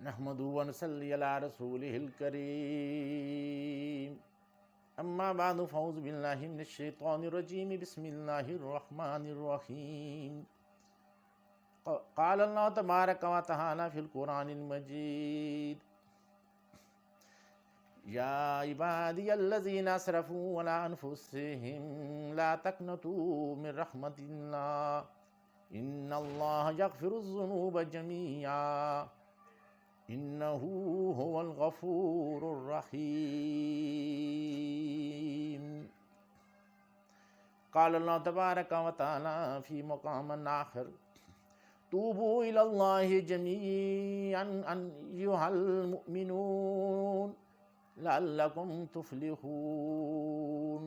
نحمدہ ونصلی علی رسولہ الکریم اما بعد فاعوذ باللہ من الشیطان الرجیم بسم اللہ الرحمن الرحیم قال اللہ تبارک و تعالی فی القرآن المجید یا عبادی الذین اسرفوا علی انفسہم لا تقنطوا من رحمت اللہ ان اللہ یغفر الذنوب جمیعا انہ هو الغفور الرحیم۔ قال اللہ تبارک و تعالی فی مقام آخر توبوا الی اللہ جمیعا ایھا المؤمنون لعلکم تفلحون۔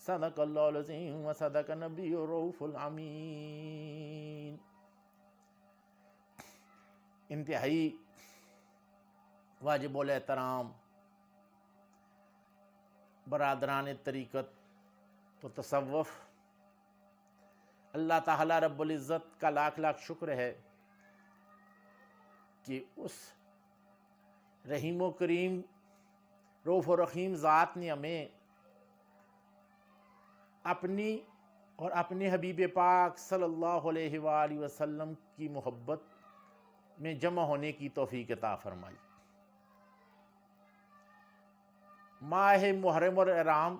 صدق اللہ العظیم و صدق نبی الرؤوف الامین۔ انتہائی واجب الاحترام برادران طریقت و تصوف، اللہ تعالیٰ رب العزت کا لاکھ لاکھ شکر ہے کہ اس رحیم و کریم رؤوف و رحیم ذات نے ہمیں اپنی اور اپنے حبیب پاک صلی اللہ علیہ وآلہ وسلم کی محبت میں جمع ہونے کی توفیق عطا فرمائی۔ ماہ محرم اور احرام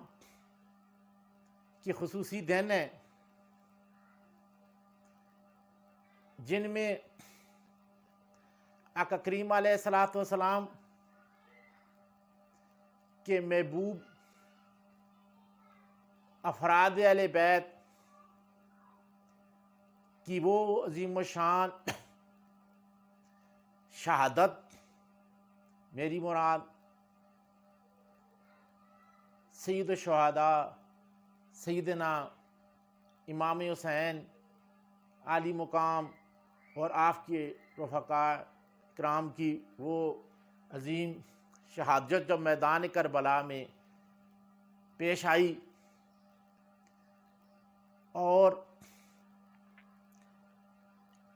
کی خصوصی دن ہیں جن میں آقا کریم علیہ الصلوۃ والسلام کے محبوب افراد اہل بیت کی وہ عظیم الشان شہادت، میری مراد سید الشہداء سیدنا امام حسین عالی مقام اور آپ کے رفقاء کرام کی وہ عظیم شہادت جب میدان کربلا میں پیش آئی اور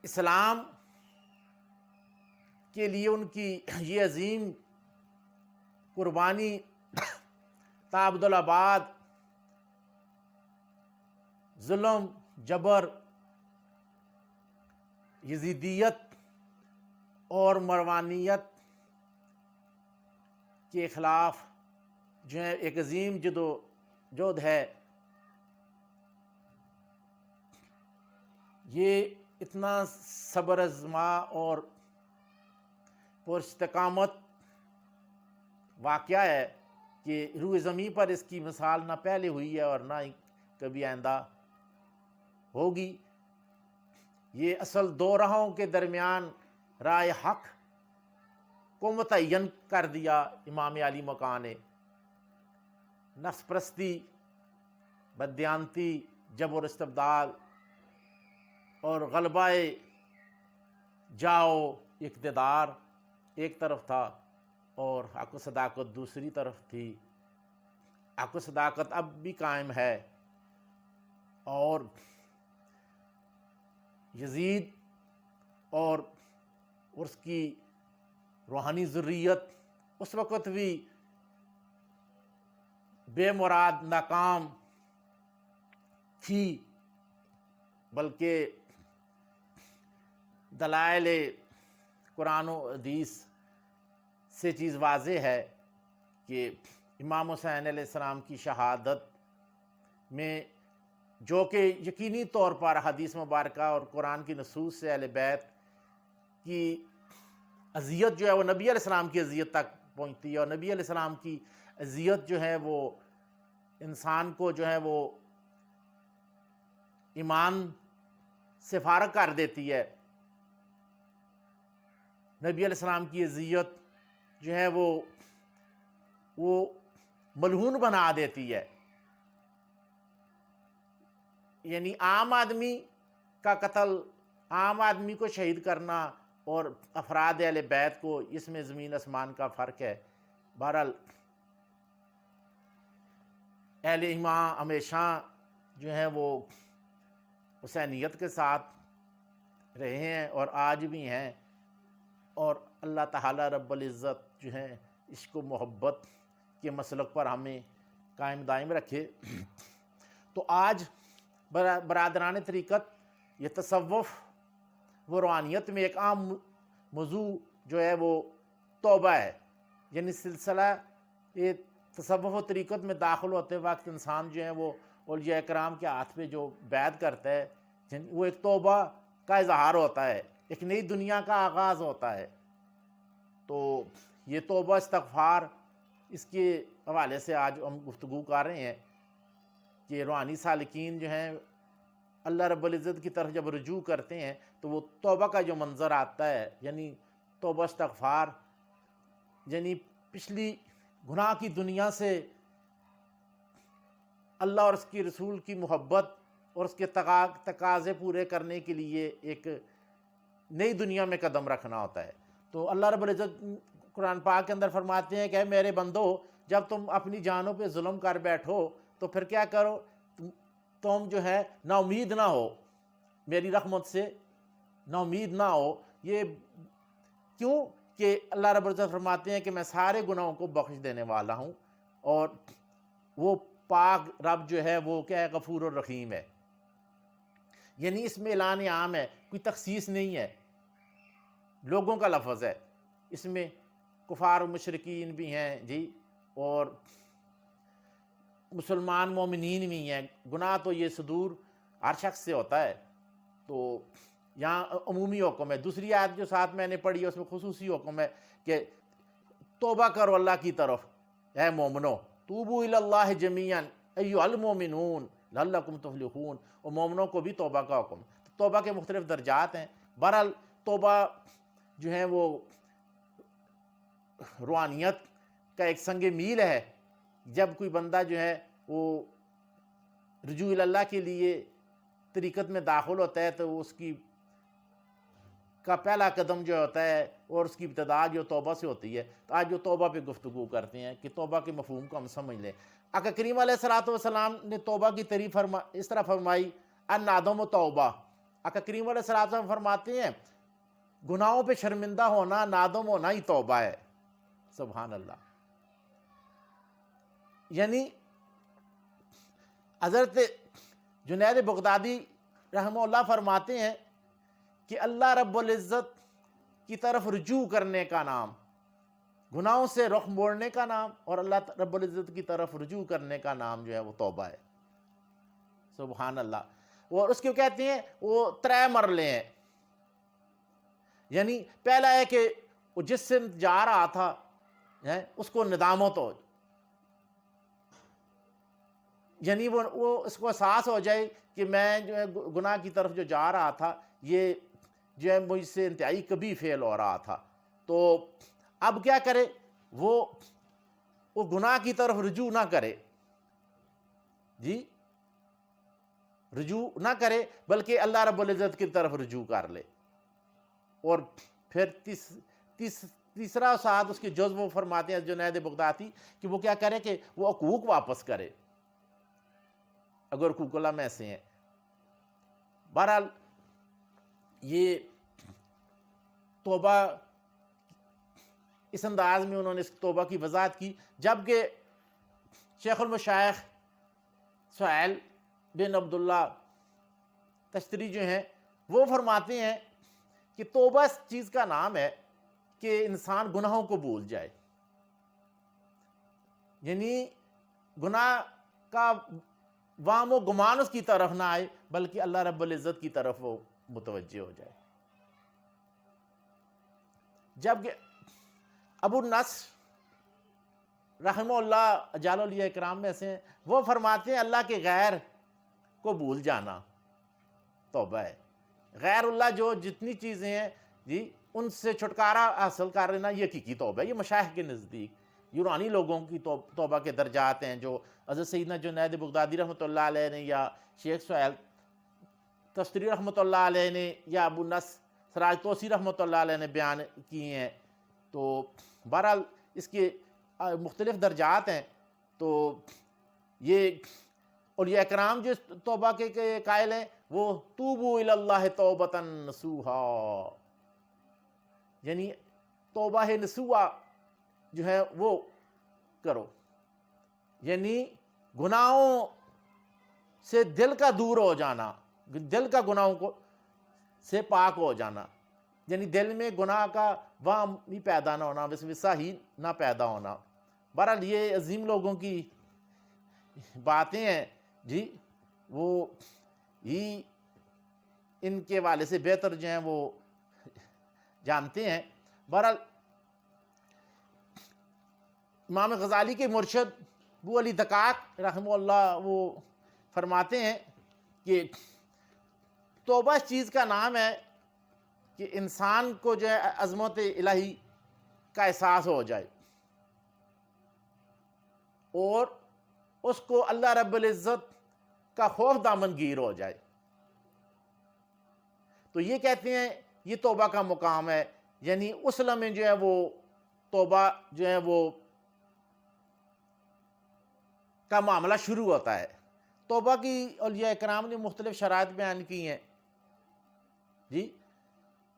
اسلام کے لیے ان کی یہ عظیم قربانی تا ابدالآباد ظلم، جبر، یزیدیت اور مروانیت کے خلاف جو ہے ایک عظیم جدوجہد ہے، یہ اتنا صبر آزما اور پراستقامت واقعہ ہے کہ روئے زمین پر اس کی مثال نہ پہلے ہوئی ہے اور نہ ہی کبھی آئندہ ہوگی۔ یہ اصل دو راہوں کے درمیان راہ حق کو متعین کر دیا امام علی مقام نے۔ نفس پرستی، بددیانتی، جبر و استبداد اور غلبہ جاؤ اقتدار ایک طرف تھا اور حق و صداقت دوسری طرف تھی۔ حق و صداقت اب بھی قائم ہے اور یزید اور اس کی روحانی ذریت اس وقت بھی بے مراد ناکام تھی، بلکہ دلائل قرآن و حدیث سے چیز واضح ہے کہ امام حسین علیہ السلام کی شہادت میں جو کہ یقینی طور پر حدیث مبارکہ اور قرآن کی نصوص سے اہل بیت کی اذیت جو ہے وہ نبی علیہ السلام کی اذیت تک پہنچتی ہے، اور نبی علیہ السلام کی اذیت جو ہے وہ انسان کو جو ہے وہ ایمان سے فارغ کر دیتی ہے۔ نبی علیہ السلام کی اذیت جو ہے وہ ملعون بنا دیتی ہے۔ یعنی عام آدمی کا قتل، عام آدمی کو شہید کرنا اور افراد اہل بیت کو، اس میں زمین آسمان کا فرق ہے۔ بہرحال اہل ایمان ہمیشہ جو ہے وہ حسینیت کے ساتھ رہے ہیں اور آج بھی ہیں، اور اللہ تعالیٰ رب العزت جو ہیں عشق و محبت کے مسلک پر ہمیں قائم دائم رکھے۔ تو آج برادران طریقت یہ تصوف و روحانیت میں ایک عام موضوع جو ہے وہ توبہ ہے، یعنی سلسلہ یہ تصوف و طریقت میں داخل ہوتے وقت انسان جو ہے وہ اولیاء کرام کے ہاتھ پہ جو بیعت کرتا ہے وہ ایک توبہ کا اظہار ہوتا ہے، ایک نئی دنیا کا آغاز ہوتا ہے۔ تو یہ توبہ استغفار، اس کے حوالے سے آج ہم گفتگو کر رہے ہیں کہ روحانی سالکین جو ہیں اللہ رب العزت کی طرف جب رجوع کرتے ہیں تو وہ توبہ کا جو منظر آتا ہے، یعنی توبہ استغفار، یعنی پچھلی گناہ کی دنیا سے اللہ اور اس کی رسول کی محبت اور اس کے تقاضے پورے کرنے کے لیے ایک نئی دنیا میں قدم رکھنا ہوتا ہے۔ تو اللہ رب العزت قرآن پاک کے اندر فرماتے ہیں کہ اے میرے بندو، جب تم اپنی جانوں پہ ظلم کر بیٹھو تو پھر کیا کرو، تم جو ہے نا امید نہ ہو، میری رحمت سے نا امید نہ ہو۔ یہ کیوں کہ اللہ رب العزت فرماتے ہیں کہ میں سارے گناہوں کو بخش دینے والا ہوں، اور وہ پاک رب جو ہے وہ کیا ہے، غفور الرحیم ہے۔ یعنی اس میں اعلان عام ہے، کوئی تخصیص نہیں ہے، لوگوں کا لفظ ہے، اس میں کفار و مشرکین بھی ہیں جی، اور مسلمان مومنین بھی ہیں۔ گناہ تو یہ صدور ہر شخص سے ہوتا ہے، تو یہاں عمومی حکم ہے۔ دوسری آیت جو ساتھ میں نے پڑھی ہے اس میں خصوصی حکم ہے کہ توبہ کرو اللہ کی طرف، اے مومنو، توبو الی اللہ جمیعا ایھا المؤمنون لعلکم تفلحون، اور مومنوں کو بھی توبہ کا حکم۔ توبہ کے مختلف درجات ہیں۔ بہرحال توبہ جو ہے وہ روحانیت کا ایک سنگ میل ہے۔ جب کوئی بندہ جو ہے وہ رجوع اللہ کے لیے طریقت میں داخل ہوتا ہے تو اس کی کا پہلا قدم جو ہوتا ہے اور اس کی ابتدا جو توبہ سے ہوتی ہے۔ تو آج جو توبہ پہ گفتگو کرتے ہیں کہ توبہ کے مفہوم کو ہم سمجھ لیں۔ آقا کریم علیہ السلام نے توبہ کی تعریف اس طرح فرمائی، الندم و توبہ۔ آقا کریم علیہ السلام فرماتے ہیں گناہوں پہ شرمندہ ہونا، نادم ہونا ہی توبہ ہے۔ سبحان اللہ۔ یعنی حضرت جنید بغدادی رحمہ اللہ فرماتے ہیں کہ اللہ رب العزت کی طرف رجوع کرنے کا نام، گناہوں سے رخ موڑنے کا نام، اور اللہ رب العزت کی طرف رجوع کرنے کا نام جو ہے وہ توبہ ہے۔ سبحان اللہ۔ اور اس کو کہتے ہیں وہ 3 مرحلے ہیں۔ یعنی پہلا ہے کہ وہ جس سے جا رہا تھا اس کو ندامت ہو، یعنی وہ اس کو احساس ہو جائے کہ میں جو ہے گناہ کی طرف جو جا رہا تھا یہ جو ہے مجھ سے انتہائی کبھی فعل ہو رہا تھا، تو اب کیا کرے، وہ گناہ کی طرف رجوع نہ کرے، جی رجوع نہ کرے، بلکہ اللہ رب العزت کی طرف رجوع کر لے۔ اور پھر تیسرا ساتھ اس کے جذب فرماتے ہیں جنید بغدادی کہ وہ کیا کرے کہ وہ حقوق واپس کرے اگر حقوق اللہ میں سے ہیں۔ بہرحال یہ توبہ اس انداز میں انہوں نے اس توبہ کی وضاحت کی، جبکہ شیخ المشائخ سہیل بن عبداللہ تشتری جو ہیں وہ فرماتے ہیں کہ توبہ اس چیز کا نام ہے کہ انسان گناہوں کو بھول جائے، یعنی گناہ کا وام و گمان اس کی طرف نہ آئے بلکہ اللہ رب العزت کی طرف وہ متوجہ ہو جائے۔ جبکہ ابو النصر رحمہ اللہ جلال اولیاء اکرام میں سے وہ فرماتے ہیں اللہ کے غیر کو بھول جانا توبہ ہے۔ غیر اللہ جو جتنی چیزیں ہیں جی ان سے چھٹکارا حاصل کر لینا یہ حقیقی توبہ ہے۔ یہ مشائخ کے نزدیک یونانی لوگوں کی توبہ کے درجات ہیں جو حضرت سیدنا جنید بغدادی رحمۃ اللہ علیہ نے یا شیخ سہیل تشتری رحمۃ اللہ علیہ نے یا ابو نصر سراج توسی رحمۃ اللہ علیہ نے بیان کی ہیں۔ تو بہرحال اس کے مختلف درجات ہیں۔ تو یہ اولیاء کرام جو توبہ کے قائل ہیں وہ توبوا الی اللہ توبۃ نصوحا، یعنی توبہ نصوح جو ہے وہ کرو، یعنی گناہوں سے دل کا دور ہو جانا، دل کا گناہوں کو سے پاک ہو جانا، یعنی دل میں گناہ کا وہم ہی پیدا نہ ہونا، وسوسہ ہی نہ پیدا ہونا۔ بہرحال یہ عظیم لوگوں کی باتیں ہیں جی، وہ ہی ان کے والے سے بہتر جو ہیں وہ جانتے ہیں۔ بہرحال امام غزالی کے مرشد ابو علی دقاق رحمہ اللہ وہ فرماتے ہیں کہ توبہ اس چیز کا نام ہے کہ انسان کو جو ہے عظمت الہی کا احساس ہو جائے اور اس کو اللہ رب العزت کا خوف دامن گیر ہو جائے، تو یہ کہتے ہیں یہ توبہ کا مقام ہے، یعنی اس لمحے جو ہے وہ توبہ جو ہے وہ کا معاملہ شروع ہوتا ہے۔ توبہ کی اولیاء کرام نے مختلف شرائط بیان کی ہیں جی،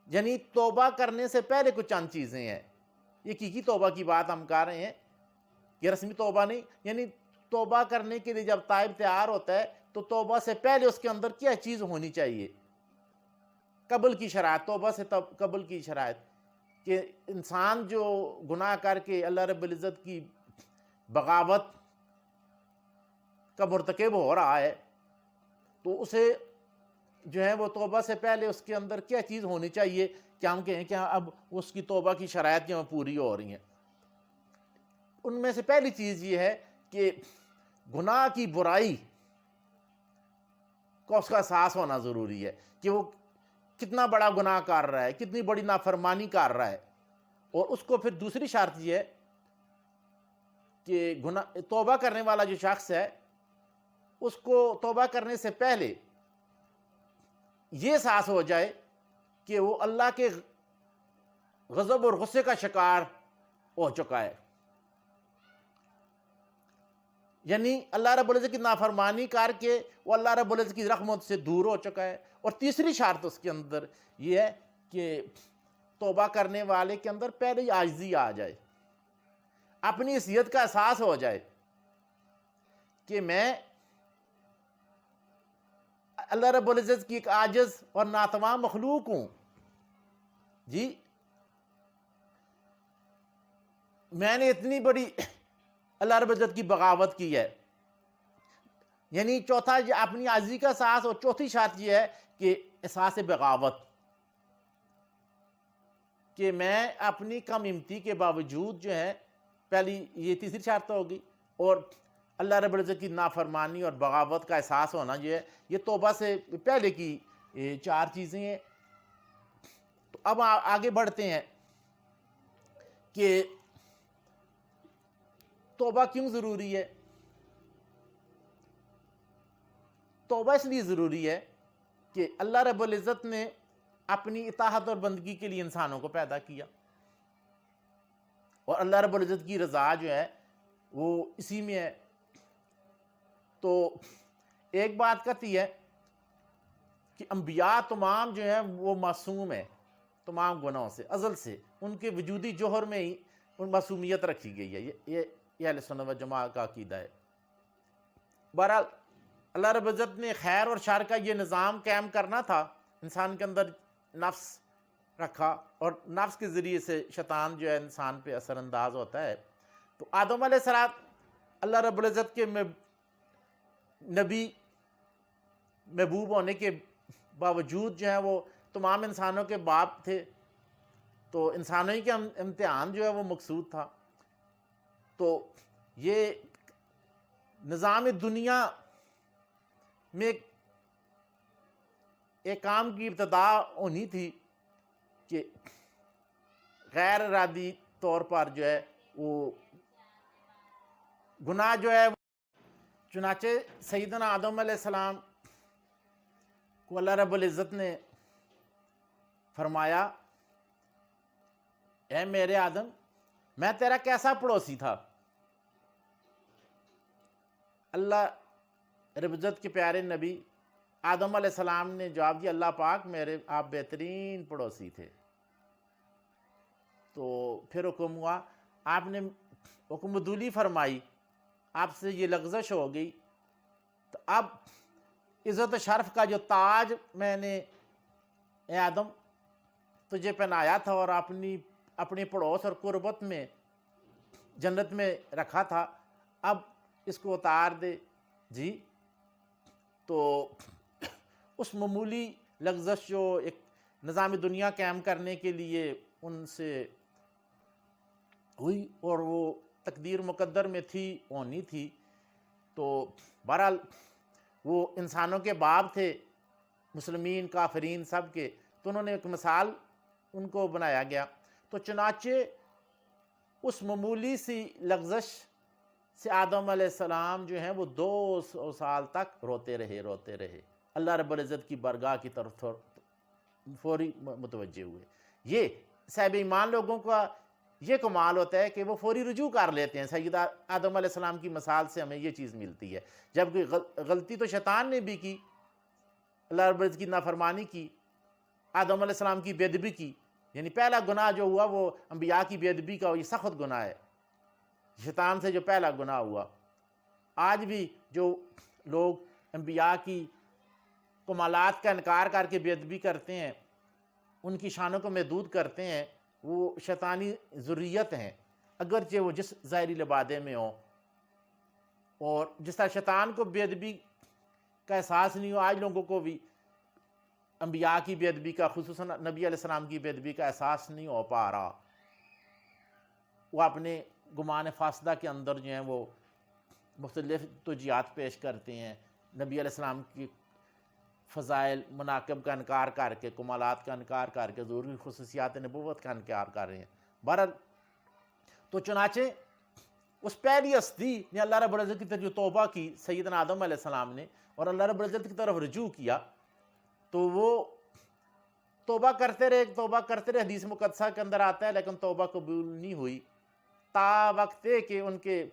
یعنی توبہ کرنے سے پہلے کچھ چند چیزیں ہیں۔ یہ حقیقی توبہ کی بات ہم کر رہے ہیں، یہ رسمی توبہ نہیں، یعنی توبہ کرنے کے لیے جب تائب تیار ہوتا ہے تو توبہ سے پہلے اس کے اندر کیا چیز ہونی چاہیے؟ قبل کی شرائط، توبہ سے قبل کی شرائط کہ انسان جو گناہ کر کے اللہ رب العزت کی بغاوت کا مرتکب ہو رہا ہے تو اسے جو ہے وہ توبہ سے پہلے اس کے اندر کیا چیز ہونی چاہیے کہ ہم کہیں کہ اب اس کی توبہ کی شرائط جو پوری ہو رہی ہیں۔ ان میں سے پہلی چیز یہ ہے کہ گناہ کی برائی کو اس کا احساس ہونا ضروری ہے کہ وہ کتنا بڑا گناہ کر رہا ہے، کتنی بڑی نافرمانی کر رہا ہے، اور اس کو پھر دوسری شرط یہ ہے کہ توبہ کرنے والا جو شخص ہے اس کو توبہ کرنے سے پہلے یہ احساس ہو جائے کہ وہ اللہ کے غضب اور غصے کا شکار ہو چکا ہے، یعنی اللہ رب العزت کی نافرمانی کر کے وہ اللہ رب العزت کی رحمت سے دور ہو چکا ہے۔ اور تیسری شرط اس کے اندر یہ ہے کہ توبہ کرنے والے کے اندر پہلے ہی عاجزی آ جائے، اپنی حیثیت کا احساس ہو جائے کہ میں اللہ رب العزت کی ایک عاجز اور ناتواں مخلوق ہوں جی، میں نے اتنی بڑی اللہ رب العزت کی بغاوت کی ہے، یعنی چوتھا اپنی عاجزی کا احساس، اور چوتھی شرط یہ ہے کہ احساس بغاوت، کہ میں اپنی کم ہمتی کے باوجود جو ہے، پہلی یہ تیسری شرط ہوگی، اور اللہ رب العزت کی نافرمانی اور بغاوت کا احساس ہونا جو ہے یہ توبہ سے پہلے کی چار چیزیں ہیں۔ تو اب آگے بڑھتے ہیں کہ توبہ کیوں ضروری ہے؟ توبہ اس لیے ضروری ہے کہ اللہ رب العزت نے اپنی اطاعت اور بندگی کے لیے انسانوں کو پیدا کیا، اور اللہ رب العزت کی رضا جو ہے وہ اسی میں ہے۔ تو ایک بات کہتی ہے کہ انبیاء تمام جو ہیں وہ معصوم ہیں تمام گناہوں سے، ازل سے ان کے وجودی جوہر میں ہی ان معصومیت رکھی گئی ہے، یہ اہل سنت و جماعت کا عقیدہ ہے۔ بہرحال اللہ رب العزت نے خیر اور شر کا یہ نظام قائم کرنا تھا، انسان کے اندر نفس رکھا، اور نفس کے ذریعے سے شیطان جو ہے انسان پہ اثر انداز ہوتا ہے۔ تو آدم علیہ السلام اللہ رب العزت کے نبی محبوب ہونے کے باوجود جو ہے وہ تمام انسانوں کے باپ تھے، تو انسانوں ہی کے امتحان جو ہے وہ مقصود تھا۔ تو یہ نظام دنیا میں ایک کام کی ابتدا ہونی تھی کہ غیر ارادی طور پر جو ہے وہ گناہ جو ہے، چنانچہ سیدنا آدم علیہ السلام کو اللہ رب العزت نے فرمایا، اے میرے آدم، میں تیرا کیسا پڑوسی تھا؟ اللہ رب العزت کے پیارے نبی آدم علیہ السلام نے جواب دیا، اللہ پاک، آپ بہترین پڑوسی تھے۔ تو پھر حکم ہوا، آپ نے حکم عدولی فرمائی، آپ سے یہ لغزش ہو گئی، تو اب عزت و شرف کا جو تاج میں نے اے آدم تجھے پہنایا تھا اور اپنی پڑوس اور قربت میں جنت میں رکھا تھا، اب اس کو اتار دے جی۔ تو اس معمولی لغزش جو ایک نظام دنیا قائم کرنے کے لیے ان سے ہوئی اور وہ تقدیر مقدر میں تھی، ہونی تھی، تو بہرحال وہ انسانوں کے باپ تھے، مسلمین کافرین سب کے، تو انہوں نے ایک مثال ان کو بنایا گیا۔ تو چنانچہ اس معمولی سی لغزش سے آدم علیہ السلام جو ہیں وہ 200 سال تک روتے رہے، اللہ رب العزت کی بارگاہ کی طرف فوری متوجہ ہوئے۔ یہ صاحب ایمان لوگوں کا یہ کمال ہوتا ہے کہ وہ فوری رجوع کر لیتے ہیں۔ سیدہ آدم علیہ السلام کی مثال سے ہمیں یہ چیز ملتی ہے۔ جب غلطی تو شیطان نے بھی کی، اللہ رب العزت کی نافرمانی کی، آدم علیہ السلام کی بے ادبی کی، یعنی پہلا گناہ جو ہوا وہ انبیاء کی بے ادبی کا، یہ سخت گناہ ہے، شیطان سے جو پہلا گناہ ہوا۔ آج بھی جو لوگ انبیاء کی کمالات کا انکار کر کے بے ادبی کرتے ہیں، ان کی شانوں کو محدود کرتے ہیں، وہ شیطانی ذریت ہیں، اگرچہ وہ جس ظاہری لبادے میں ہوں۔ اور جس طرح شیطان کو بے ادبی کا احساس نہیں ہو، آج لوگوں کو بھی انبیاء کی بے ادبی کا، خصوصاً نبی علیہ السلام کی بے ادبی کا احساس نہیں ہو پا رہا۔ وہ اپنے گمان فاسدہ کے اندر جو ہیں وہ مختلف توجیہات پیش کرتے ہیں، نبی علیہ السلام کی فضائل مناقب کا انکار کر کے، کمالات کا انکار کر کے، ضروری خصوصیات نبوت کا انکار کر رہے ہیں۔ بہرحال تو چنانچہ اس پہلی ہستی نے اللہ رب العزت کی طرف جو توبہ کی، سیدنا آدم علیہ السلام نے، اور اللہ رب العزت کی طرف رجوع کیا، تو وہ توبہ کرتے رہے، حدیث مقدسہ کے اندر آتا ہے، لیکن توبہ قبول نہیں ہوئی، تا وقت کہ ان کے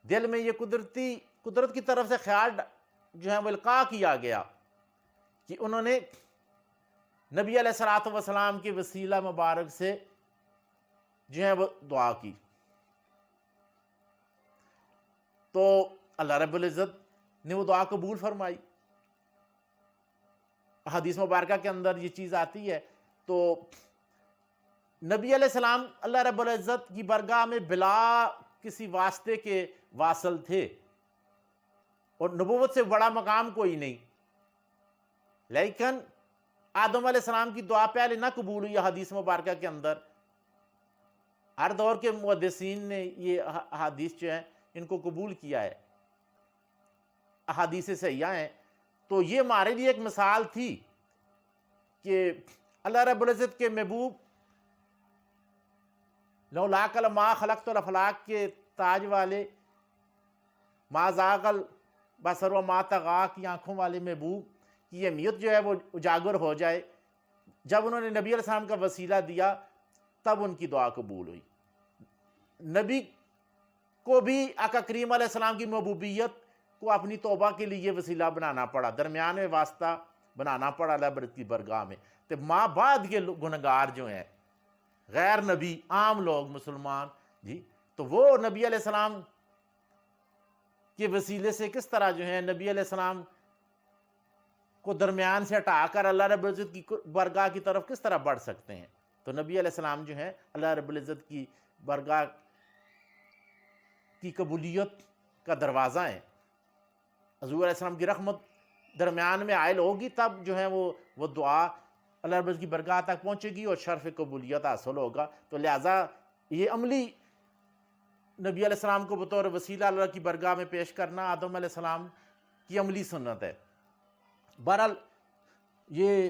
دل میں یہ قدرت کی طرف سے خیال جو ہے وہ القاء کیا گیا کہ انہوں نے نبی علیہ الصلوۃ والسلام کے وسیلہ مبارک سے جو ہے وہ دعا کی، تو اللہ رب العزت نے وہ دعا قبول فرمائی۔ حدیث مبارکہ کے اندر یہ چیز آتی ہے۔ تو نبی علیہ السلام اللہ رب العزت کی بارگاہ میں بلا کسی واسطے کے واصل تھے، اور نبوت سے بڑا مقام کوئی نہیں، لیکن آدم علیہ السلام کی دعا پہلے نہ قبول ہوئی۔ حدیث مبارکہ کے اندر ہر دور کے محدثین نے یہ احادیث جو ہیں ان کو قبول کیا ہے، احادیث صحیحہ ہیں۔ تو یہ ہمارے لیے ایک مثال تھی کہ اللہ رب العزت کے محبوب لولاک ما خلقت الافلاک کے تاج والے، ما ذاق البصر وما طغیٰ کی آنکھوں والے محبوب کی اہمیت جو ہے وہ اجاگر ہو جائے۔ جب انہوں نے نبی علیہ السلام کا وسیلہ دیا تب ان کی دعا قبول ہوئی۔ نبی کو بھی آقا کریم علیہ السلام کی محبوبیت کو اپنی توبہ کے لیے وسیلہ بنانا پڑا، درمیان میں واسطہ بنانا پڑا اللہ برکت کی برگاہ میں۔ تو ماں بعد کے گنہگار جو ہیں، غیر نبی عام لوگ مسلمان جی، تو وہ نبی علیہ السلام کے وسیلے سے کس طرح جو ہے نبی علیہ السلام کو درمیان سے ہٹا کر اللہ رب العزت کی بارگاہ کی طرف کس طرح بڑھ سکتے ہیں؟ تو نبی علیہ السلام جو ہے اللہ رب العزت کی بارگاہ کی قبولیت کا دروازہ ہیں۔ حضور علیہ السلام کی رحمت درمیان میں عائل ہوگی، تب جو ہے وہ دعا اللہ رب العزت کی بارگاہ تک پہنچے گی اور شرف قبولیت حاصل ہوگا۔ تو لہٰذا یہ عملی نبی علیہ السلام کو بطور وسیلہ اللہ کی بارگاہ میں پیش کرنا آدم علیہ السلام کی عملی سنت ہے۔ بہرحال یہ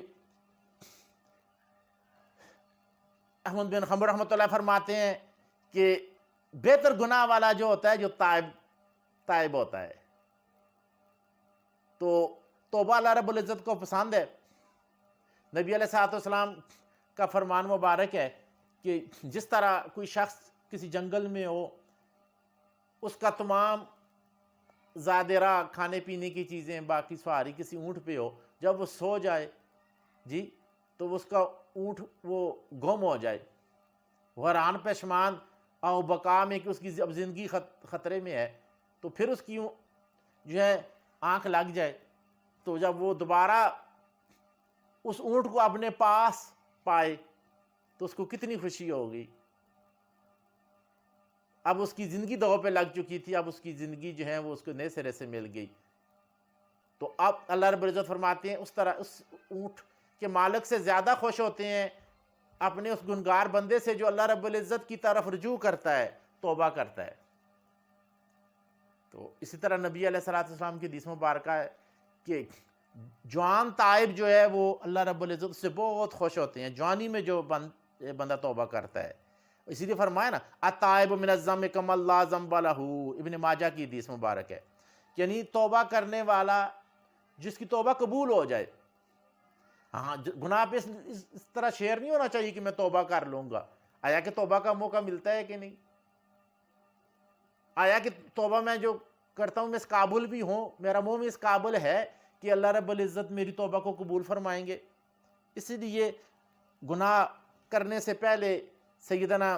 احمد بن حنبل رحمۃ اللہ فرماتے ہیں کہ بہتر گناہ والا جو ہوتا ہے جو تائب ہوتا ہے، تو توبہ اللہ رب العزت کو پسند ہے۔ نبی علیہ الصلوۃ والسلام کا فرمان مبارک ہے کہ جس طرح کوئی شخص کسی جنگل میں ہو، اس کا تمام زاد راہ کھانے پینے کی چیزیں، باقی سواری کسی اونٹ پہ ہو، جب وہ سو جائے جی تو اس کا اونٹ وہ گم ہو جائے، غران پشمان او بقا میں کہ اس کی اب زندگی خطرے میں ہے، تو پھر اس کی جو ہے آنکھ لگ جائے، تو جب وہ دوبارہ اس اونٹ کو اپنے پاس پائے تو اس کو کتنی خوشی ہوگی۔ اب اس کی زندگی دو پہ لگ چکی تھی، اب اس کی زندگی جو ہے وہ اس کو نئے سرے سے مل گئی۔ تو اب اللہ رب العزت فرماتے ہیں اس طرح اس اونٹ کے مالک سے زیادہ خوش ہوتے ہیں اپنے اس گنگار بندے سے جو اللہ رب العزت کی طرف رجوع کرتا ہے، توبہ کرتا ہے۔ تو اسی طرح نبی علیہ السلام کی حدیث مبارکہ ہے کہ جوان تائب جو ہے وہ اللہ رب العزت سے بہت خوش ہوتے ہیں، جوانی میں جو بندہ توبہ کرتا ہے۔ اسی لیے فرمایا نا التائب من الذنب کمن لا ذنب لہ، ابن ماجہ کی حدیث مبارک ہے، یعنی توبہ کرنے والا جس کی توبہ قبول ہو جائے۔ ہاں گناہ پہ اس طرح شیئر نہیں ہونا چاہیے کہ میں توبہ کر لوں گا۔ آیا کہ توبہ کا موقع ملتا ہے کہ نہیں؟ آیا کہ توبہ میں جو کرتا ہوں میں اس قابل بھی ہوں، میرا منہ میں اس قابل ہے کہ اللہ رب العزت میری توبہ کو قبول فرمائیں گے؟ اسی لیے گناہ کرنے سے پہلے سیدنا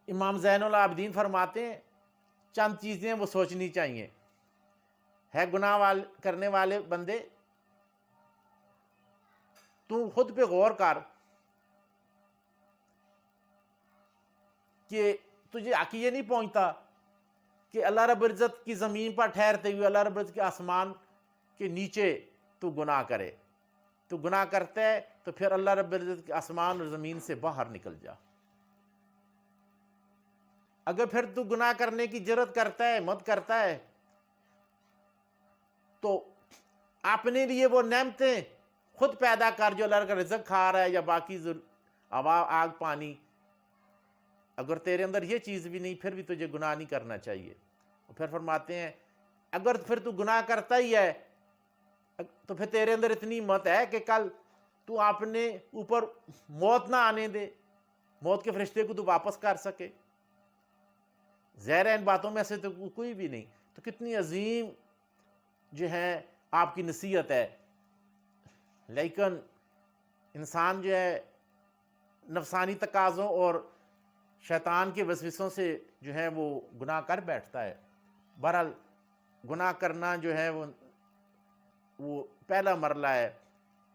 امام زین العابدین فرماتے ہیں چند چیزیں وہ سوچنی چاہیے۔ ہے گناہ کرنے والے بندے، تو خود پہ غور کر کہ تجھے حق یہ نہیں پہنچتا کہ اللہ رب العزت کی زمین پر ٹھہرتے ہوئے اللہ رب العزت کے آسمان کے نیچے تو گناہ کرے؟ تو گناہ کرتا ہے تو پھر اللہ رب العزت کے آسمان اور زمین سے باہر نکل جا۔ اگر پھر تو گناہ کرنے کی جرت کرتا ہے، مت کرتا ہے، تو اپنے لیے وہ نعمتیں خود پیدا کر جو اللہ کا رزق کھا رہا ہے یا باقی ہوا آگ پانی۔ اگر تیرے اندر یہ چیز بھی نہیں پھر بھی تجھے گناہ نہیں کرنا چاہیے۔ پھر فرماتے ہیں اگر پھر تو گناہ کرتا ہی ہے تو پھر تیرے اندر اتنی ہمت ہے کہ کل تو اپنے اوپر موت نہ آنے دے، موت کے فرشتے کو تو واپس کر سکے۔ ظاہر ہے ان باتوں میں سے تو کوئی بھی نہیں، تو کتنی عظیم جو ہے آپ کی نصیحت ہے۔ لیکن انسان جو ہے نفسانی تقاضوں اور شیطان کے وسوسوں سے جو ہے وہ گناہ کر بیٹھتا ہے۔ بہرحال گناہ کرنا جو ہے وہ پہلا مرحلہ ہے،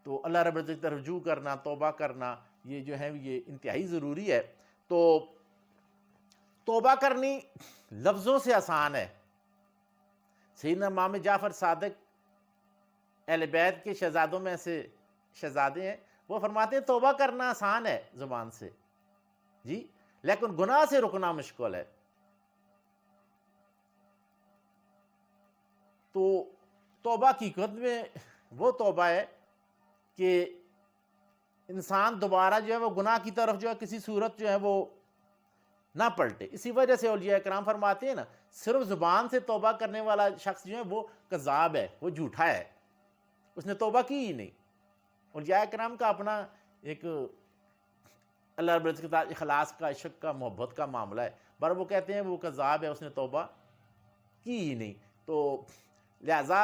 تو اللہ رب العزت کی رجوع کرنا، توبہ کرنا، یہ جو ہے یہ انتہائی ضروری ہے۔ تو توبہ کرنی لفظوں سے آسان ہے۔ سیدنا امام جعفر صادق اہل بیت کے شہزادوں میں سے شہزادے ہیں، وہ فرماتے ہیں توبہ کرنا آسان ہے زبان سے جی، لیکن گناہ سے رکنا مشکل ہے۔ تو توبہ کی حقیقت میں وہ توبہ ہے کہ انسان دوبارہ جو ہے وہ گناہ کی طرف جو ہے کسی صورت جو ہے وہ نہ پلٹے۔ اسی وجہ سے اولیاء کرام فرماتے ہیں نا صرف زبان سے توبہ کرنے والا شخص جو ہے وہ کذاب ہے، وہ جھوٹا ہے، اس نے توبہ کی ہی نہیں۔ اولیاء کرام کا اپنا ایک اللہ رب العزت کے ساتھ اخلاص کا، عشق کا، محبت کا معاملہ ہے، پر وہ کہتے ہیں وہ کذاب ہے، اس نے توبہ کی ہی نہیں۔ تو لہٰذا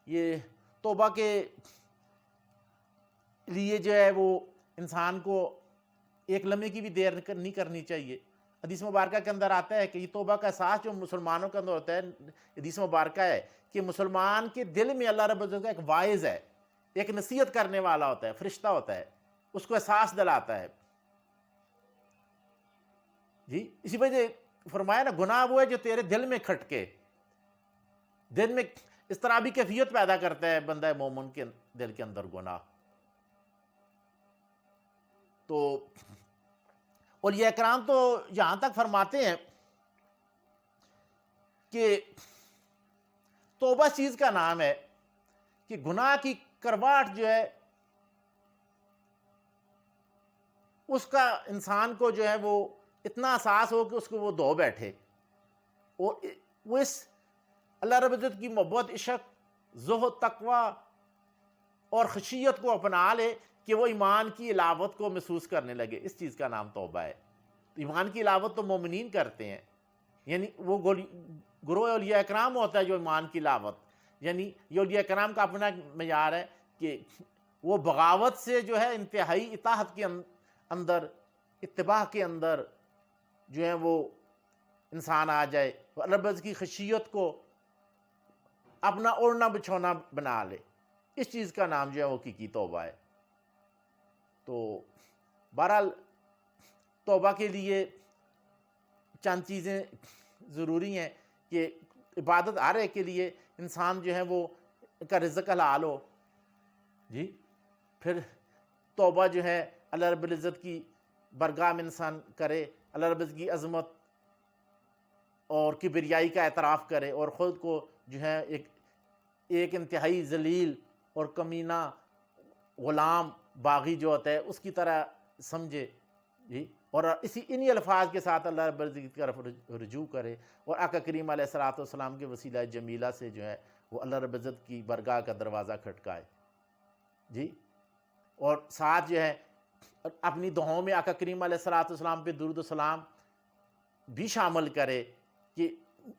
یہ توبہ کے لیے جو ہے وہ انسان کو ایک لمحے کی بھی دیر نہیں کرنی چاہیے۔ حدیث مبارکہ کے اندر آتا ہے کہ یہ توبہ کا احساس جو مسلمانوں کے اندر ہوتا ہے، حدیث مبارکہ ہے کہ مسلمان کے دل میں اللہ رب العزت کا ایک واعظ ہے، ایک نصیحت کرنے والا ہوتا ہے، فرشتہ ہوتا ہے، اس کو احساس دلاتا ہے جی۔ اسی وجہ فرمایا نا گناہ وہ ہے جو تیرے دل میں کھٹکے، دل میں اس طرح بھی کیفیت پیدا کرتا ہے بندہ مومن کے دل کے اندر گناہ۔ تو اولیاء کرام تو یہاں تک فرماتے ہیں کہ توبہ چیز کا نام ہے کہ گناہ کی کرواہٹ جو ہے اس کا انسان کو جو ہے وہ اتنا احساس ہو کہ اس کو وہ دھو بیٹھے، اور وہ اس اللہ رب العزت کی محبت، عشق، زہد، تقوی اور خشیت کو اپنا لے کہ وہ ایمان کی علاوت کو محسوس کرنے لگے۔ اس چیز کا نام توبہ ہے۔ ایمان کی علاوت تو مومنین کرتے ہیں، یعنی وہ گروہ اولیاء اکرام ہوتا ہے جو ایمان کی علاوت، یعنی یہ اولیاء اکرام کا اپنا معیار ہے کہ وہ بغاوت سے جو ہے انتہائی اطاعت کے اندر اتباع کے اندر جو ہے وہ انسان آ جائے، وہ اللہ رب العزت کی خشیت کو اپنا اوڑھنا بچھونا بنا لے، اس چیز کا نام جو ہے وہ حقیقی توبہ ہے۔ تو بہرحال توبہ کے لیے چند چیزیں ضروری ہیں کہ عبادت ہر ایک کے لیے انسان جو ہے وہ کا رزق حلال ہو، جی، پھر توبہ جو ہے اللہ رب العزت کی برگاہ میں انسان کرے، اللہ رب العزت کی عظمت اور کبریائی کا اعتراف کرے، اور خود کو جو ہے ایک انتہائی ذلیل اور کمینہ غلام باغی جو ہوتا ہے اس کی طرح سمجھے، جی، اور انہی الفاظ کے ساتھ اللہ رب العزت کی طرف رجوع کرے، اور آقا کریم علیہ الصلوۃ والسلام کے وسیلہ جمیلہ سے جو ہے وہ اللہ رب العزت کی برگاہ کا دروازہ کھٹکائے، جی، اور ساتھ جو ہے اپنی دعاؤں میں آقا کریم علیہ الصلوۃ والسلام پہ درود و سلام بھی شامل کرے، کہ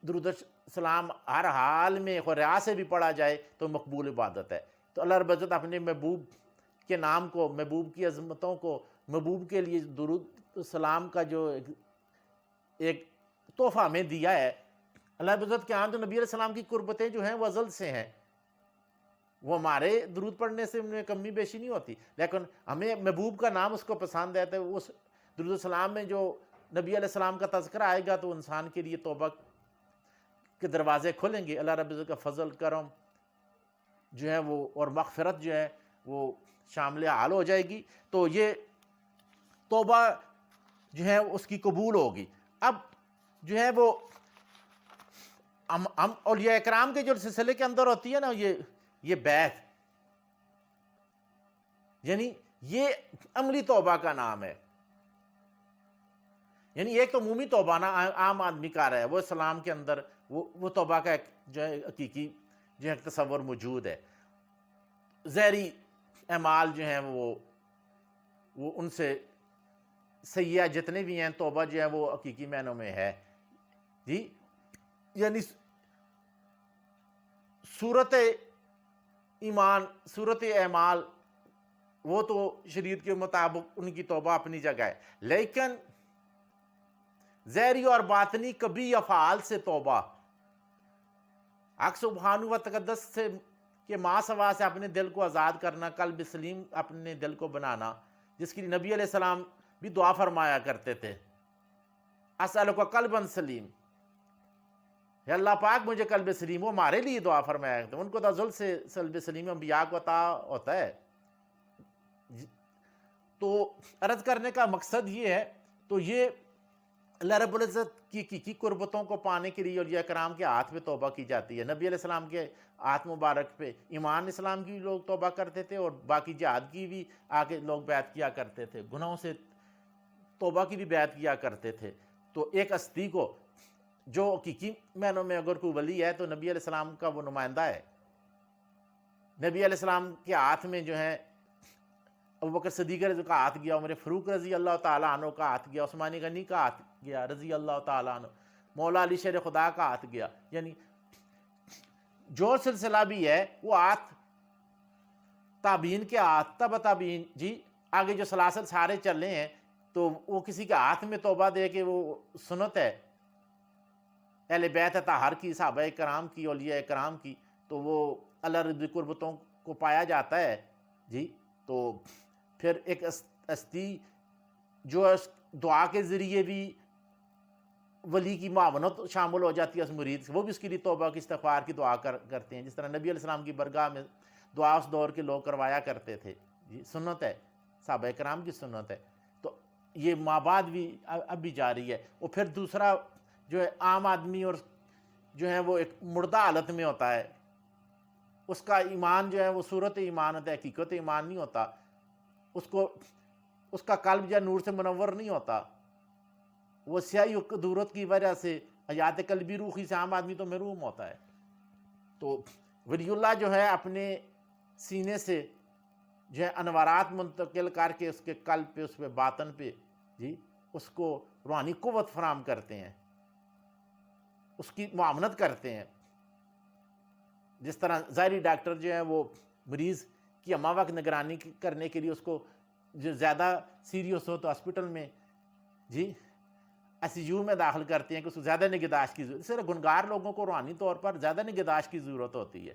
درود و سلام ہر حال میں خدا سے بھی پڑھا جائے تو مقبول عبادت ہے۔ تو اللہ رب العزت اپنے محبوب کے نام کو، محبوب کی عظمتوں کو، محبوب کے لیے درود و سلام کا جو ایک تحفہ ہمیں دیا ہے، اللہ رب العزت کے ہاں تو نبی علیہ السلام کی قربتیں جو ہیں وہ ازل سے ہیں، وہ ہمارے درود پڑھنے سے میں کمی بیشی نہیں ہوتی، لیکن ہمیں محبوب کا نام اس کو پسند ہے، تو اس درود السلام میں جو نبی علیہ السلام کا تذکرہ آئے گا تو انسان کے لیے توبہ کے دروازے کھلیں گے، اللہ رب العزت کا فضل کرم جو ہے وہ اور مغفرت جو ہے وہ شامل حال ہو جائے گی، تو یہ توبہ جو ہے اس کی قبول ہوگی۔ اب جو ہے وہ ہم اولیاء اکرام کے جو سلسلے کے اندر ہوتی ہے نا یہ بیعت، یعنی یہ عملی توبہ کا نام ہے، یعنی ایک تو عمومی توبہ نا عام آدمی کا رہا ہے، وہ اسلام کے اندر وہ توبہ کا ایک جو ہے حقیقی جو ہے تصور موجود ہے، ظاہری اعمال جو ہیں وہ ان سے سیئہ جتنے بھی ہیں توبہ جو ہے وہ حقیقی معنوں میں ہے، جی، یعنی صورت ایمان، صورت اعمال وہ تو شریعت کے مطابق ان کی توبہ اپنی جگہ ہے، لیکن ظاہری اور باطنی کبھی افعال سے توبہ، حق سبحانہ و تقدس سے کہ ما سوا سے اپنے دل کو آزاد کرنا، قلب سلیم اپنے دل کو بنانا، جس کی نبی علیہ السلام بھی دعا فرمایا کرتے تھے، اسألک قلبا سلیم، یا اللہ پاک مجھے قلب سلیم، وہ ہمارے لیے دعا فرمایا کرتے ہیں، ان کو تزل سے قلب سلیم انبیاء کو عطا ہوتا ہے۔ تو عرض کرنے کا مقصد یہ ہے، تو یہ اللہ رب العزت کی قربتوں کو پانے کے لیے اولیاء کرام کے ہاتھ میں توبہ کی جاتی ہے، نبی علیہ السلام کے ہاتھ مبارک پہ ایمان اسلام کی بھی لوگ توبہ کرتے تھے، اور باقی جہاد کی بھی آگے لوگ بیعت کیا کرتے تھے، گناہوں سے توبہ کی بھی بیعت کیا کرتے تھے۔ تو ایک ہستی کو جو حقیقی معنوں میں اگر کوئی ولی ہے تو نبی علیہ السلام کا وہ نمائندہ ہے، نبی علیہ السلام کے ہاتھ میں جو ہے ابوبکر صدیق رضی کا ہاتھ گیا، عمر فاروق رضی اللہ تعالیٰ عنہ کا ہاتھ گیا، عثمان غنی کا ہاتھ گیا رضی اللہ تعالیٰ عنہ، مولا علی شیر خدا کا ہاتھ گیا، یعنی جو سلسلہ بھی ہے وہ ہاتھ تابعین کے ہاتھ، تبع تابعین، جی، آگے جو سلاسل سارے چل رہے ہیں، تو وہ کسی کے ہاتھ میں توبہ دے کے وہ سنت ہے اہل بیت اطہار کی، صحابہ کرام کی، اولیاء کرام کی، تو وہ اللہ رضی قربتوں کو پایا جاتا ہے، جی۔ تو پھر ایک ہستی جو دعا کے ذریعے بھی ولی کی معاونت شامل ہو جاتی ہے اس مرید سے، وہ بھی اس کے لیے توبہ کی استغفار کی دعا کرتے ہیں، جس طرح نبی علیہ السلام کی برگاہ میں دعا اس دور کے لوگ کروایا کرتے تھے، جی، سنت ہے، صحابہ کرام کی سنت ہے، تو یہ مابعد بھی اب بھی جاری ہے۔ اور پھر دوسرا جو ہے عام آدمی اور جو ہے وہ ایک مردہ حالت میں ہوتا ہے، اس کا ایمان جو ہے وہ صورت ایمان ہوتا ہے، حقیقت ایمان نہیں ہوتا، اس کا قلب یا نور سے منور نہیں ہوتا، وہ سیاہی و کدورت کی وجہ سے حیات قلبی روحی سے عام آدمی تو محروم ہوتا ہے۔ تو ولی اللہ جو ہے اپنے سینے سے جو ہے انوارات منتقل کر کے اس کے قلب پہ، اس پہ باطن پہ، جی، اس کو روحانی قوت فراہم کرتے ہیں، اس کی معاونت کرتے ہیں، جس طرح ظاہری ڈاکٹر جو ہے وہ مریض کی ہمہ وقت نگرانی کرنے کے لیے اس کو جو زیادہ سیریس ہو تو ہاسپٹل میں جی ICU میں داخل کرتے ہیں کہ اس کو زیادہ نگہداشت کی ضرورت. صرف گنگار لوگوں کو روحانی طور پر زیادہ نگہداشت کی ضرورت ہوتی ہے.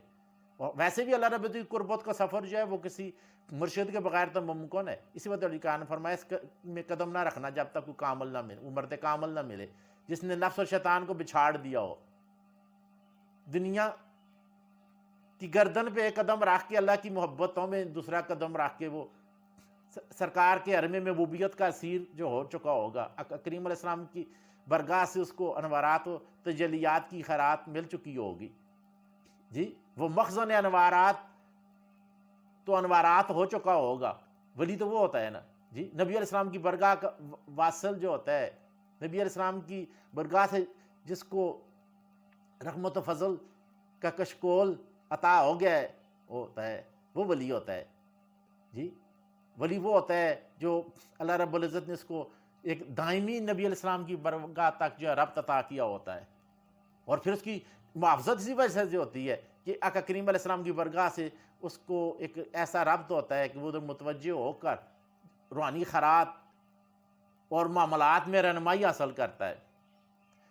اور ویسے بھی اللہ رب العزت کی قربت کا سفر جو ہے وہ کسی مرشد کے بغیر تو ممکن ہے. اسی وجہ علی کان فرمایا اس میں قدم نہ رکھنا جب تک کوئی کامل نہ ملے, مرد کامل نہ ملے, جس نے نفس اور شیطان کو بچھاڑ دیا ہو. دنیا کی گردن پہ ایک قدم رکھ کے اللہ کی محبتوں میں دوسرا قدم رکھ کے وہ سرکار کے حرم محبوبیت کا اسیر جو ہو چکا ہوگا. کریم علیہ السلام کی برگاہ سے اس کو انوارات و تجلیات کی خیرات مل چکی ہوگی جی. وہ مخزن انوارات تو انوارات ہو چکا ہوگا. ولی تو وہ ہوتا ہے نا جی, نبی علیہ السلام کی برگاہ کا واصل جو ہوتا ہے, نبی علیہ السلام کی برگاہ سے جس کو رحمت و فضل کا کشکول عطا ہو گیا ہے, وہ ہوتا ہے, وہ ولی ہوتا ہے جی. ولی وہ ہوتا ہے جو اللہ رب العزت نے اس کو ایک دائمی نبی علیہ السلام کی برگاہ تک جو ہے ربط عطا کیا ہوتا ہے. اور پھر اس کی محافظت اسی وجہ سے ہوتی ہے کہ آقا کریم علیہ السلام کی برگاہ سے اس کو ایک ایسا ربط ہوتا ہے کہ وہ متوجہ ہو کر روحانی خیرات اور معاملات میں رہنمائی حاصل کرتا ہے.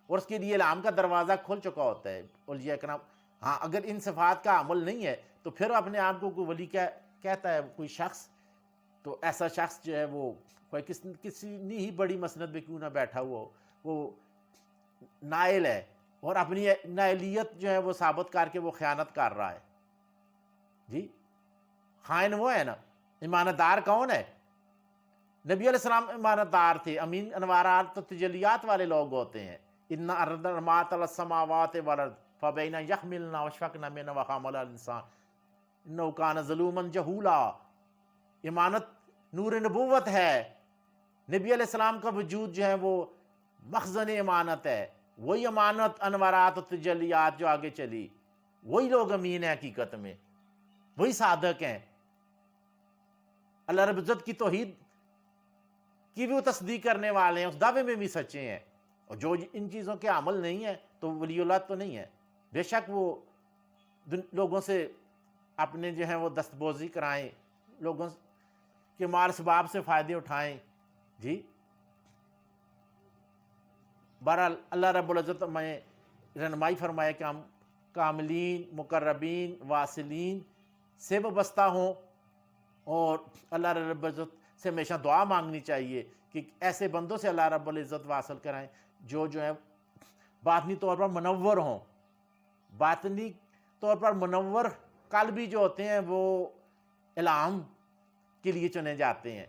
اور اس کے لیے الہام کا دروازہ کھل چکا ہوتا ہے. اولیاء کرام ہاں اگر ان صفات کا عمل نہیں ہے تو پھر اپنے آپ کو کوئی ولی کہتا ہے کوئی شخص, تو ایسا شخص جو ہے وہ کسی ہی بڑی مسند میں کیوں نہ بیٹھا ہوا ہو, وہ نائل ہے اور اپنی نائلیت جو ہے وہ ثابت کر کے وہ خیانت کر رہا ہے جی. خائن وہ ہے نا, امانت دار کون ہے؟ نبی علیہ السلام امانت دار تھے, امین انوارات و تجلیات والے لوگ ہوتے ہیں. ان ارض مات السماوات والارض فبین یحملنا واشفقنا منها وحمل الانسان انه کان ظلوما جہولا. امانت نور نبوت ہے. نبی علیہ السلام کا وجود جو ہے وہ مخزن امانت ہے. وہی امانت انوارات و تجلیات جو آگے چلی, وہی لوگ امین ہیں حقیقت میں, وہی صادق ہیں. اللہ رب العزت کی توحید کی بھی وہ تصدیق کرنے والے ہیں, اس دعوے میں بھی سچے ہیں. اور جو ان چیزوں کے عمل نہیں ہے تو ولی اللہ تو نہیں ہے. بے شک وہ لوگوں سے اپنے جو ہیں وہ دستبوزی کرائیں, لوگوں کے مال اسباب سے فائدے اٹھائیں جی. بہرحال اللہ رب العزت میں رہنمائی فرمائے کہ ہم کاملین, مقربین, واصلین سے وابستہ ہوں, اور اللہ رب العزت سے ہمیشہ دعا مانگنی چاہیے کہ ایسے بندوں سے اللہ رب العزت واصل کرائیں جو ہے باطنی طور پر منور ہوں. باطنی طور پر منور قلبی جو ہوتے ہیں وہ الہام کے لیے چنے جاتے ہیں,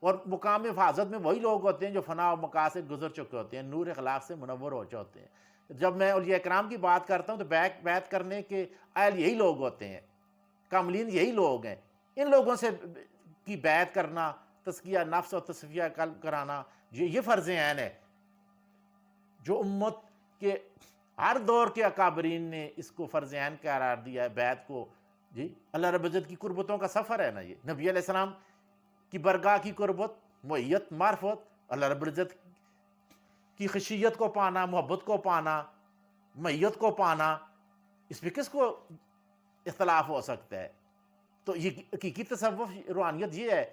اور مقام حفاظت میں وہی لوگ ہوتے ہیں جو فنا و مقاصد سے گزر چکے ہوتے ہیں, نور اخلاق سے منور ہو چکے ہوتے ہیں. جب میں اولیاء کرام کی بات کرتا ہوں تو بیعت کرنے کے اہل یہی لوگ ہوتے ہیں, کاملین یہی لوگ ہیں. ان لوگوں سے کی بیعت کرنا, تزکیہ نفس اور تصفیہ قلب کرانا, یہ فرض عین ہے جو امت کے ہر دور کے اکابرین نے اس کو فرض عین قرار دیا ہے بیعت کو جی. اللہ رب العزت کی قربتوں کا سفر ہے نا یہ. نبی علیہ السلام کی برگاہ کی قربت, معیت, معرفت, اللہ رب العزت کی خشیت کو پانا, محبت کو پانا, معیت کو پانا, اس پہ کس کو اختلاف ہو سکتا ہے؟ تو یہ حقیقی تصوف روحانیت یہ ہے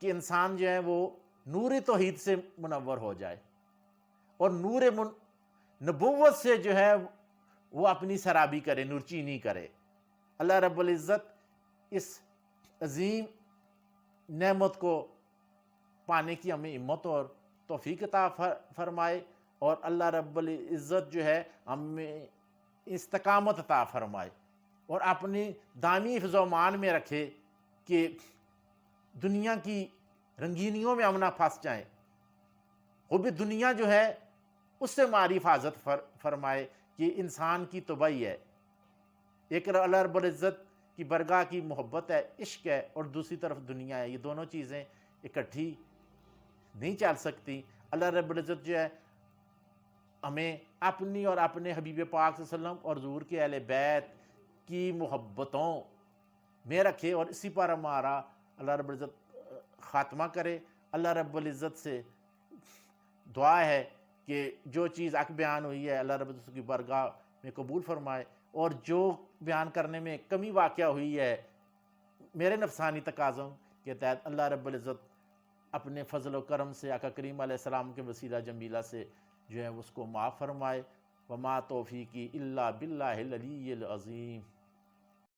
کہ انسان جو ہے وہ نور توحید سے منور ہو جائے, اور نور نبوت سے جو ہے وہ اپنی سرابی کرے, نور چینی کرے. اللہ رب العزت اس عظیم نعمت کو پانے کی ہمیں ہمت اور توفیق عطا فرمائے, اور اللہ رب العزت جو ہے ہمیں استقامت عطا فرمائے, اور اپنی دائمی حفظ و امان میں رکھے کہ دنیا کی رنگینیوں میں ہم نہ پھنس جائیں. وہ بھی دنیا جو ہے اس سے ہماری حفاظت فرمائے کہ انسان کی تباہی ہے. ایک اللہ رب العزت کی برگاہ کی محبت ہے, عشق ہے, اور دوسری طرف دنیا ہے. یہ دونوں چیزیں اکٹھی نہیں چل سکتی. اللہ رب العزت جو ہے ہمیں اپنی اور اپنے حبیب پاک صلی اللہ علیہ وسلم اور حضور کے اہل بیت کی محبتوں میں رکھے, اور اسی پر ہمارا اللہ رب العزت خاتمہ کرے. اللہ رب العزت سے دعا ہے کہ جو چیز حق بیان ہوئی ہے اللہ رب العزت کی برگاہ میں قبول فرمائے, اور جو بیان کرنے میں کمی واقع ہوئی ہے میرے نفسانی تقاضوں کے تحت اللہ رب العزت اپنے فضل و کرم سے آقا کریم علیہ السلام کے وسیلہ جمیلہ سے جو ہے اس کو معاف فرمائے۔ وما توفیقی الا باللہ العلی العظیم۔